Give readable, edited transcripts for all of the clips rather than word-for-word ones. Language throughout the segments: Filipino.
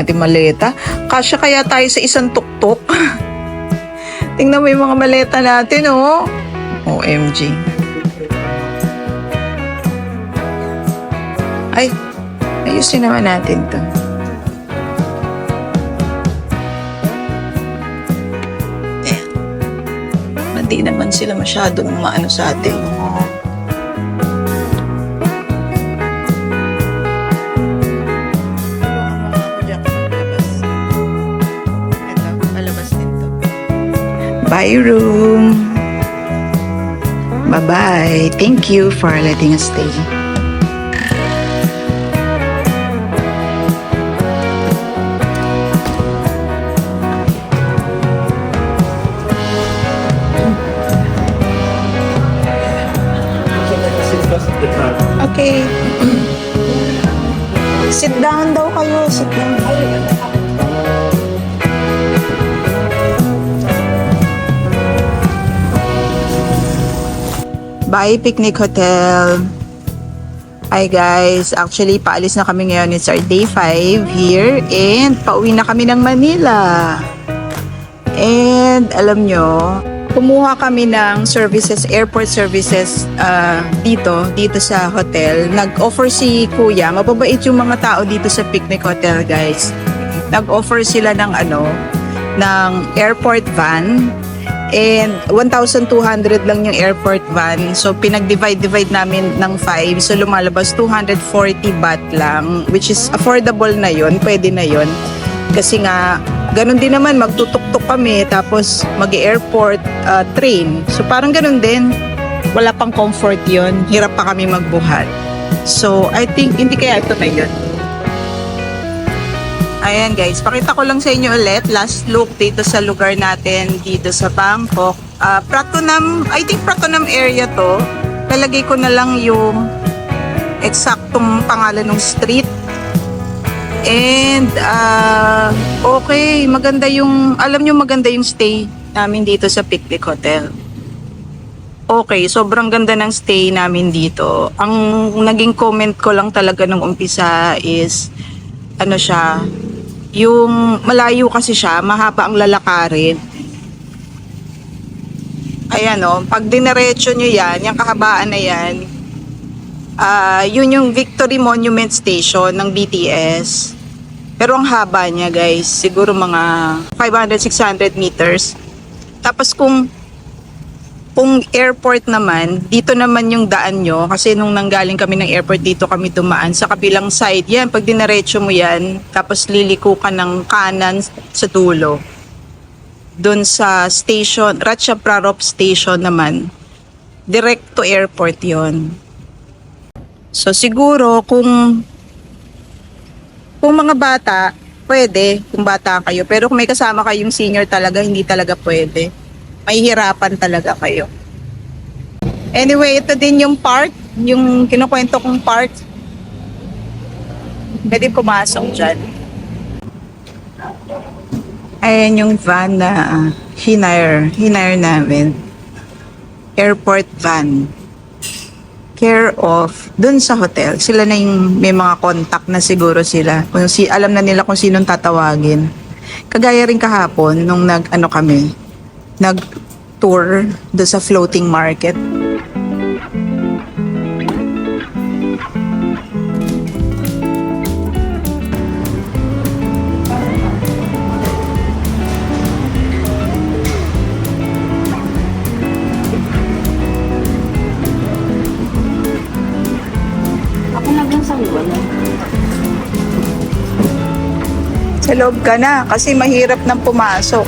natin maleta. Kasya kaya tayo sa isang tuktok? Tingnan mo yung mga maleta natin, oh. OMG. Ay, ayusin naman natin to. Ayan. Hindi naman sila masyadong maano sa atin. Bye room. Bye-bye. Thank you for letting us stay. Okay. Sit down daw kayo. Sit down. Bye Picnic Hotel. Hi guys, actually paalis na kami ngayon. It's our day 5 here and pauwi na kami ng Manila. And alam nyo, kumuha kami ng services, airport services dito sa hotel. Nag-offer si Kuya, mababait yung mga tao dito sa Picnic Hotel guys. Nag-offer sila ng ng airport van. And 1,200 lang yung airport van. So pinag-divide namin ng 5. So lumalabas 240 baht lang, which is affordable na yon, pwede na yon. Kasi nga ganun din naman, magtutuktok kami tapos mag-airport train. So parang ganun din. Wala pang comfort yon, hirap pa kami magbuhat. So I think hindi kaya ito na yun. Ayan guys, pakita ko lang sa inyo ulit, last look dito sa lugar natin dito sa Bangkok. Pratunam, I think Pratunam area to. Lalagay ko na lang yung eksaktong pangalan ng street. And okay, maganda yung, alam nyo maganda yung stay namin dito sa Picnic Hotel. Okay, sobrang ganda ng stay namin dito. Ang naging comment ko lang talaga nung umpisa is, ano siya, yung malayo kasi siya, mahaba ang lalakarin. Ayan o, pag dinaretso nyo yan, yung kahabaan na yan, yun yung Victory Monument Station ng BTS. Pero ang haba niya guys, siguro mga 500-600 meters. Tapos kung airport naman, dito naman yung daan nyo. Kasi nung nanggaling kami ng airport, dito kami dumaan sa kabilang side. Yan, pag dinaretso mo yan, tapos liliko ka ng kanan sa dulo. Doon sa station, Ratchaprarop Station naman. Direct to airport yon. So siguro kung mga bata, pwede kung bata kayo. Pero kung may kasama kayong senior talaga, hindi talaga pwede. Mahihirapan talaga kayo. Anyway, ito din yung park, yung kinukwento kong park. Pwede pumasok dyan. Ayan yung van na hinire namin. Airport van. Care of, dun sa hotel. Sila na yung may mga contact na siguro sila. Alam na nila kung sinong tatawagin. Kagaya rin kahapon, nung nag-tour do sa floating market. Ako na lang sa wala. Sa loob ka na kasi mahirap nang pumasok.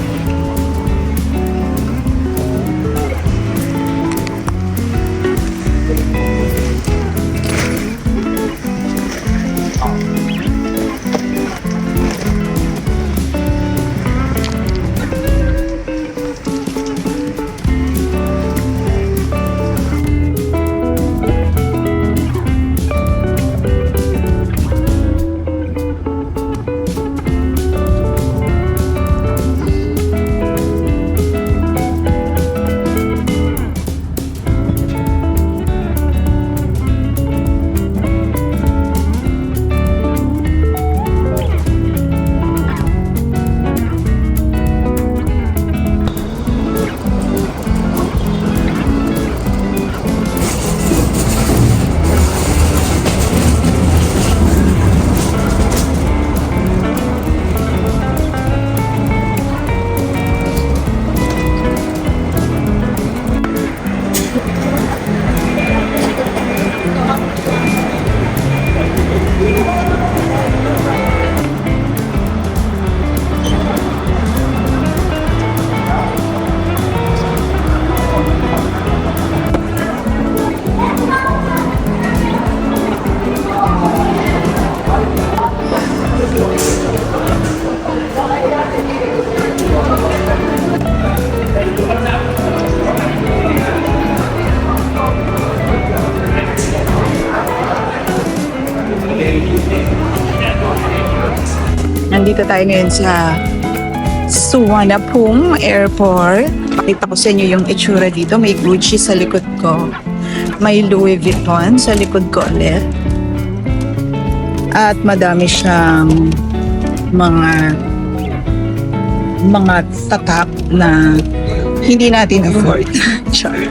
nandito tayo ngayon sa Suvarnabhumi Airport. Pakita ko sa inyo yung itsura dito. May Gucci sa likod ko. May Louis Vuitton sa likod ko ulit. At madami siyang mga tatak na hindi natin afford. Char.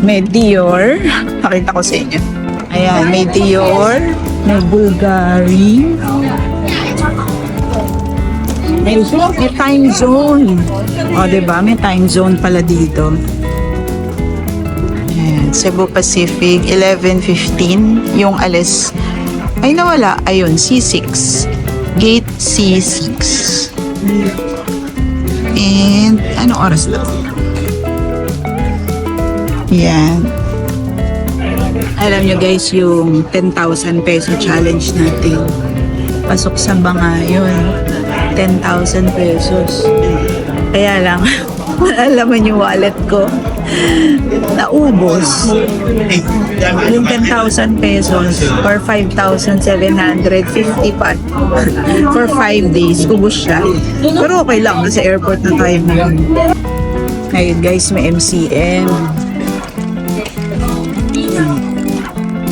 May Dior. Pakita ko sa inyo. Ayan, may Dior. May Bulgari. May time zone. O, diba? May time zone pala dito. Ayan, Cebu Pacific, 11:15. Yung alis, ay nawala. Ayun, C6. Gate C6. And, anong oras lang? Yan. Alam nyo guys, yung 10,000 peso challenge natin. Pasok sa banga yun. 10,000 pesos. Kaya lang, alaman yung wallet ko. Naubos. Yung 10,000 pesos or 5,750 pa. For 5 days, ubos siya. Pero okay lang, sa airport na tayo ngayon. Ngayon guys, may MCM.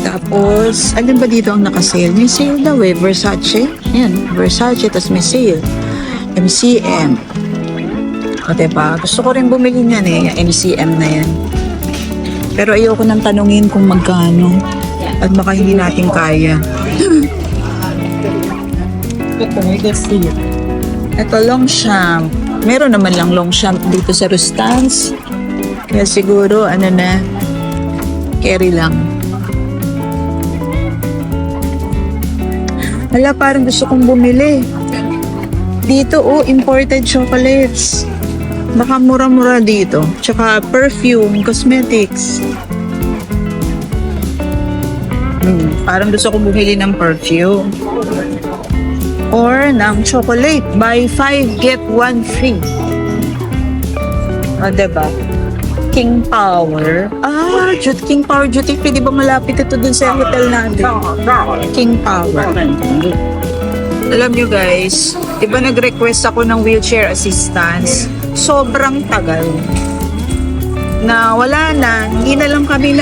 Tapos, alin ba dito ang nakasale? May sale daw eh, Versace. Yan, Versace, tas may sale. MCM. O diba? Gusto ko rin bumili niyan eh, yung MCM na yan. Pero ayoko nang tanungin kung magkano. At baka hindi natin kaya. Ito, Longchamp. Meron naman lang Longchamp dito sa Rustans. Kaya siguro, ano na, carry lang. Hala, parang gusto kong bumili. Dito, imported chocolates. Baka mura-mura dito. Tsaka perfume, cosmetics. Parang gusto kong bumili ng perfume. Or ng chocolate. Buy 5, get 1 free. O, diba? King Power. King Power Duty Free. Di ba malapit ito dun sa hotel natin? King Power. Alam nyo guys, di ba nag-request ako ng wheelchair assistance? Sobrang tagal. Na wala na, hindi na lang kami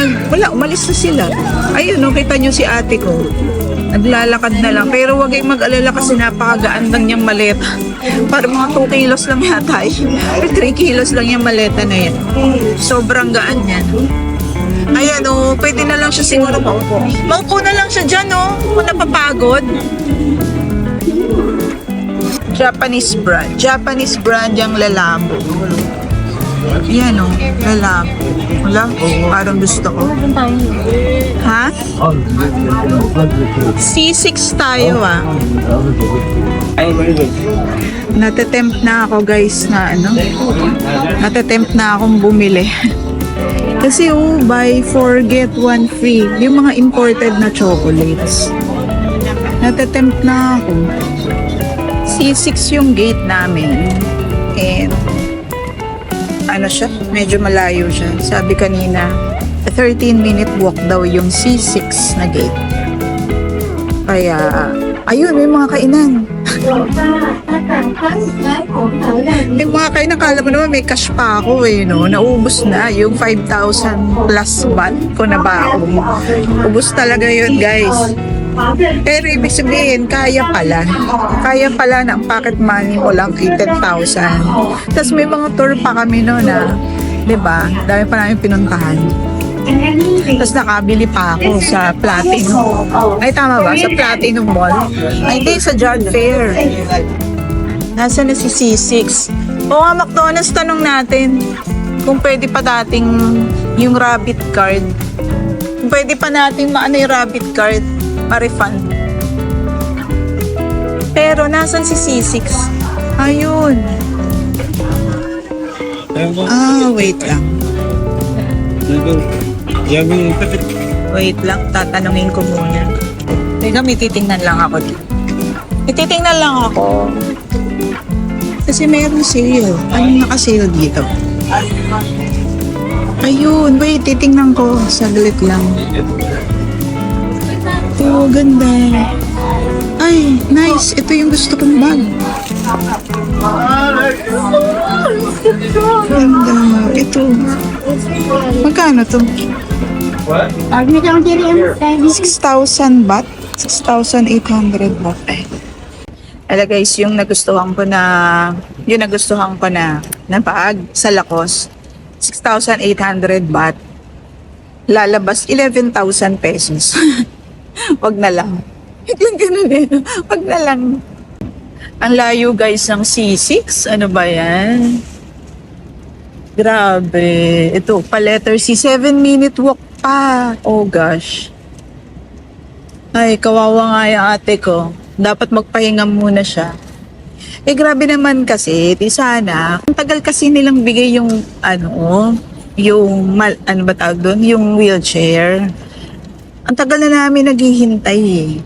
umalis na sila. Ayun, no, kita nyo si ate ko. Naglalakad na lang. Pero wag kayong mag-alala kasi napakagaan lang niyang maleta. Para mga 2 kilos lang yata eh. 3 kilos lang yung maleta na yan. Sobrang gaan yan. Ayan o, pwede na lang siya siguro maupo. Maupo na lang siya dyan o, kung napapagod. Japanese brand yung lalabo. Yan o, lalabo. Wala, parang gusto ko. Ha? C6 tayo ah. Natatempt na ako guys na natatempt na akong bumili. Kasi buy 4 get 1 free. Yung mga imported na chocolates. Natatempt na ako. C6 yung gate namin. And siya, medyo malayo siya. Sabi kanina, 13-minute walk daw yung C6 na gate. Kaya, ayun, may mga kainan. Yung mga kainan, kala mo naman may cash pa ako eh, no? Naubos na yung 5,000 plus baht ko na ba ako. Ubus talaga yun, guys. Pero ibig sabihin, kaya pala. Kaya pala na ang pocket money mo lang 10,000. Tapos may mga tour pa kami no na, 'di ba? Dami pa namin pinuntahan. Tapos nakabili pa ako sa Platinum. Ay, tama ba? Sa Platinum Mall? Ay, hindi. Sa Job Fair. Nasaan na si C6? O nga, McDonald's, tanong natin kung pwede pa dating yung rabbit card. Kung pwede pa natin yung rabbit card. Ma-refund. Pero nasan si C6? Ayun. Wait lang. Wait lang, tatanungin ko muna. Teka, may titingnan lang ako dito. May titingnan lang ako. Kasi mayroong sale. Anong naka-sale dito? Ayun, wait, titingnan ko. Saglit lang. Ito, ganda. Ay, nice. Ito yung gusto kong bag. Ganda. Ito. Magkano to? 6,000 baht? 6,800 baht. Ala guys, yung nagustuhan ko na bag sa Lacoste, 6,800 baht. Lalabas 11,000 pesos. Wag na lang. Biglang ganun eh. Wag na lang. Ang layo guys ng C6. Ano ba yan? Grabe. Ito, pa letter C. 7-minute walk pa. Oh gosh. Ay, kawawa nga yung ate ko. Dapat magpahinga muna siya. Eh, grabe naman kasi. Di sana. Ang tagal kasi nilang bigay yung, ano ba tawag doon? Yung wheelchair. Ang tagal na namin naghihintay eh.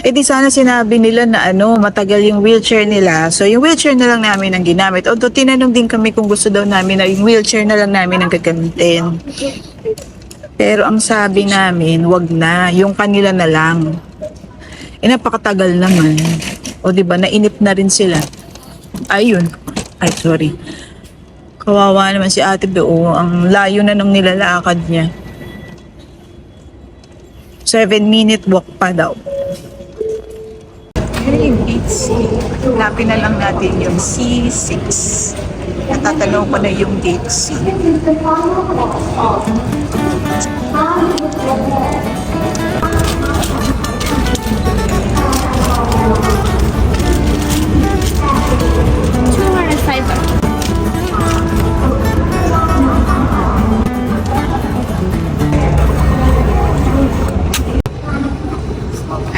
Eh di sana sinabi nila na matagal yung wheelchair nila. So yung wheelchair na lang namin ang ginamit. Although tinanong din kami kung gusto daw namin na yung wheelchair na lang namin ang gagamitin. Pero ang sabi namin, wag na. Yung kanila na lang. Eh napakatagal naman. O diba, nainip na rin sila. Ayun. Ay, sorry. Kawawa naman si Ate Beo. Ang layo na nung nilalakad niya. 7-minute walk pa daw. Yung gate C. Hanapin na lang natin yung C6. Natatanong ko na yung gate C.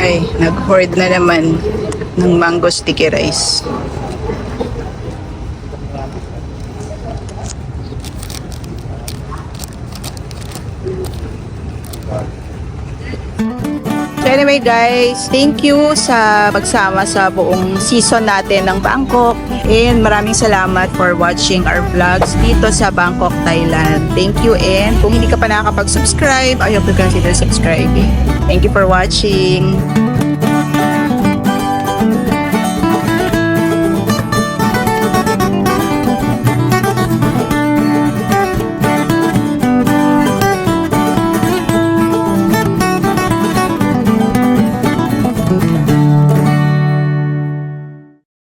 Ay, nag-hoard na naman ng mango sticky rice. So anyway guys, thank you sa pagsama sa buong season natin ng Bangkok. And maraming salamat for watching our vlogs dito sa Bangkok, Thailand. Thank you, and kung hindi ka pa nakakapag-subscribe, I hope you consider subscribing. Thank you for watching.